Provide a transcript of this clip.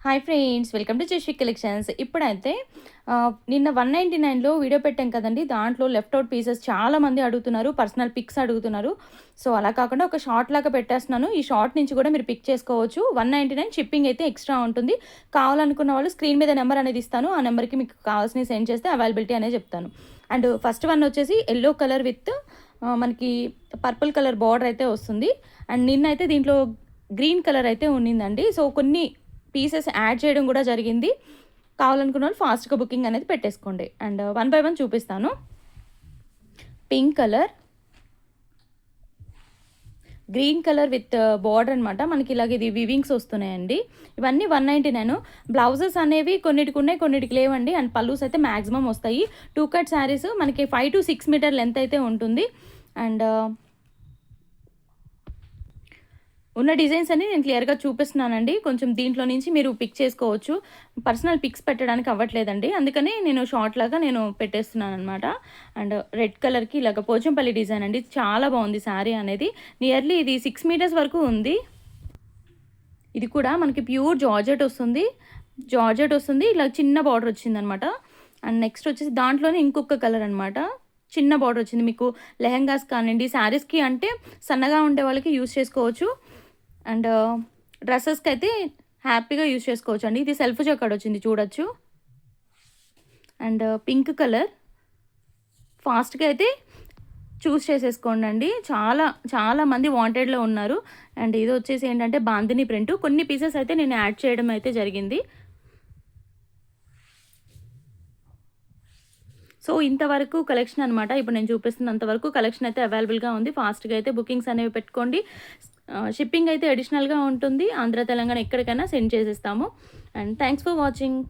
Hi friends, welcome to Jashvi collections. ఇప్పుడైతే నిన్న 199లో video పెట్టాం కదండి. దాంట్లో లెఫ్ట్ అవుట్ పీసెస్ చాలామంది అడుగుతున్నారు, పర్సనల్ పిక్స్ అడుగుతున్నారు. సో అలా కాకుండా ఒక షార్ట్ లాగా పెట్టేస్తున్నాను. ఈ షార్ట్ నుంచి కూడా మీరు పిక్ చేసుకోవచ్చు. 199 షిప్పింగ్ అయితే ఎక్స్ట్రా ఉంటుంది. కావాలనుకున్న వాళ్ళు స్క్రీన్ మీద నెంబర్ అనేది ఇస్తాను. ఆ నెంబర్కి మీకు కావాల్సినవి సెండ్ చేస్తే అవైలబిలిటీ అనేది చెప్తాను. అండ్ ఫస్ట్ వన్ వచ్చేసి ఎల్లో కలర్ విత్ మనకి పర్పుల్ కలర్ బార్డర్ అయితే వస్తుంది. అండ్ నిన్నైతే దీంట్లో గ్రీన్ కలర్ అయితే ఉన్నిందండి. సో కొన్ని పీసెస్ యాడ్ చేయడం కూడా జరిగింది. కావాలనుకున్న వాళ్ళు ఫాస్ట్గా బుకింగ్ అనేది పెట్టేసుకోండి. అండ్ వన్ బై వన్ చూపిస్తాను. Pink colour, green colour with border అనమాట. మనకి ఇలాగ ఇది వివింగ్స్ వస్తున్నాయండి. ఇవన్నీ 199. బ్లౌజెస్ అనేవి కొన్నిటికి ఉన్నాయి, కొన్నిటికి లేవండి. అండ్ పల్లూస్ అయితే మ్యాక్సిమం వస్తాయి. 2 కట్ శారీస్ మనకి 5 to 6 మీటర్ లెంత్ అయితే ఉంటుంది. అండ్ ఉన్న డిజైన్స్ అన్ని నేను క్లియర్గా చూపిస్తున్నానండి. కొంచెం దీంట్లో నుంచి మీరు పిక్ చేసుకోవచ్చు. పర్సనల్ పిక్స్ పెట్టడానికి అవ్వట్లేదండి, అందుకని నేను షార్ట్ లాగా నేను పెట్టేస్తున్నాను అనమాట. అండ్ రెడ్ కలర్కి ఇలాగ పోచంపల్లి డిజైన్ అండి. చాలా బాగుంది శారీ అనేది. నియర్లీ ఇది 6 మీటర్స్ వరకు ఉంది. ఇది కూడా మనకి ప్యూర్ జార్జెట్ వస్తుంది. ఇలా చిన్న బార్డర్ వచ్చిందనమాట. అండ్ నెక్స్ట్ వచ్చేసి దాంట్లోనే ఇంకొక కలర్ అనమాట. చిన్న బార్డర్ వచ్చింది. మీకు లెహెంగాస్ కానివ్వండి, శారీస్కి అంటే సన్నగా ఉండే వాళ్ళకి యూస్ చేసుకోవచ్చు. అండ్ డ్రెస్సెస్కి అయితే హ్యాపీగా యూస్ చేసుకోవచ్చు అండి. ఇది సెల్ఫ్ జకార్డ్ వచ్చింది, చూడొచ్చు. అండ్ పింక్ కలర్ ఫాస్ట్గా అయితే చూస్ చేసేసుకోండి అండి. చాలా మంది వాంటెడ్లో ఉన్నారు. అండ్ ఇది వచ్చేసి ఏంటంటే బాందిని ప్రింట్. కొన్ని పీసెస్ అయితే నేను యాడ్ చేయడం అయితే జరిగింది. సో ఇంతవరకు కలెక్షన్ అనమాట. ఇప్పుడు నేను చూపిస్తున్నంతవరకు కలెక్షన్ అయితే అవైలబుల్గా ఉంది. ఫాస్ట్గా అయితే బుకింగ్స్ అనేవి పెట్టుకోండి. షిప్పింగ్ అయితే అడిషనల్గా ఉంటుంది. ఆంధ్ర తెలంగాణ ఎక్కడికైనా సెండ్ చేసేస్తాము. And thanks for watching.